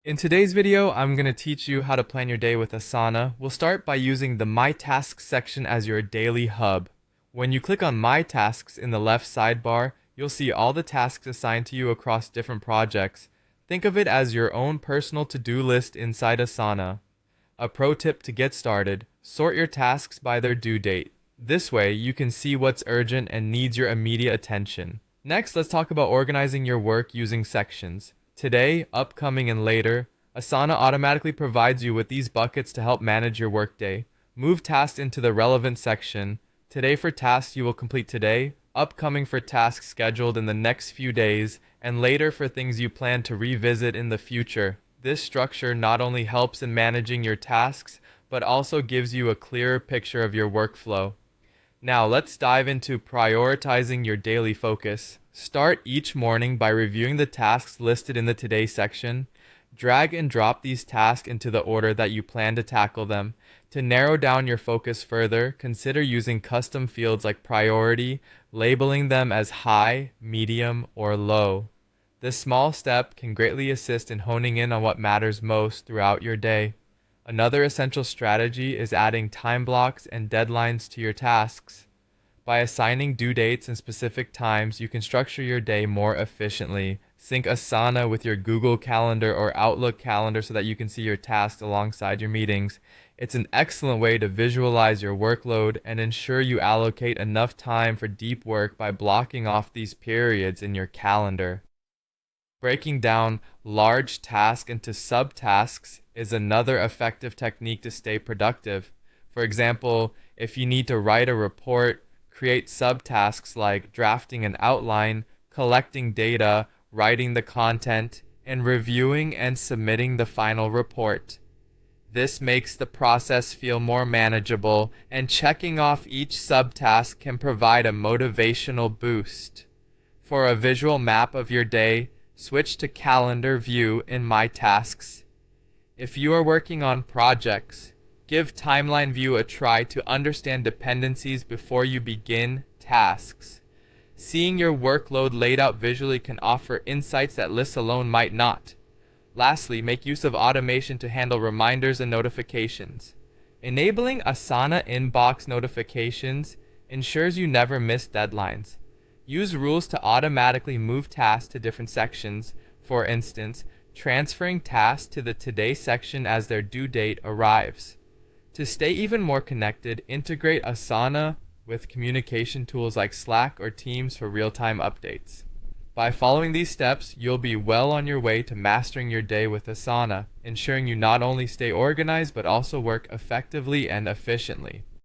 In today's video, I'm going to teach you how to plan your day with Asana. We'll start by using the My Tasks section as your daily hub. When you click on My Tasks in the left sidebar, you'll see all the tasks assigned to you across different projects. Think of it as your own personal to-do list inside Asana. A pro tip to get started, sort your tasks by their due date. This way, you can see what's urgent and needs your immediate attention. Next, let's talk about organizing your work using sections. Today, upcoming, and later, Asana automatically provides you with these buckets to help manage your workday. Move tasks into the relevant section. Today for tasks you will complete today, upcoming for tasks scheduled in the next few days, and later for things you plan to revisit in the future. This structure not only helps in managing your tasks, but also gives you a clearer picture of your workflow. Now let's dive into prioritizing your daily focus. Start each morning by reviewing the tasks listed in the Today section. Drag and drop these tasks into the order that you plan to tackle them. To narrow down your focus further, consider using custom fields like priority, labeling them as high, medium, or low. This small step can greatly assist in honing in on what matters most throughout your day. Another essential strategy is adding time blocks and deadlines to your tasks. By assigning due dates and specific times, you can structure your day more efficiently. Sync Asana with your Google Calendar or Outlook calendar so that you can see your tasks alongside your meetings. It's an excellent way to visualize your workload and ensure you allocate enough time for deep work by blocking off these periods in your calendar. Breaking down large tasks into subtasks is another effective technique to stay productive. For example, if you need to write a report, create subtasks like drafting an outline, collecting data, writing the content, and reviewing and submitting the final report. This makes the process feel more manageable, and checking off each subtask can provide a motivational boost. For a visual map of your day, switch to Calendar View in My Tasks. If you are working on projects, give Timeline View a try to understand dependencies before you begin tasks. Seeing your workload laid out visually can offer insights that lists alone might not. Lastly, make use of automation to handle reminders and notifications. Enabling Asana inbox notifications ensures you never miss deadlines. Use rules to automatically move tasks to different sections. For instance, transferring tasks to the Today section as their due date arrives. To stay even more connected, integrate Asana with communication tools like Slack or Teams for real-time updates. By following these steps, you'll be well on your way to mastering your day with Asana, ensuring you not only stay organized but also work effectively and efficiently.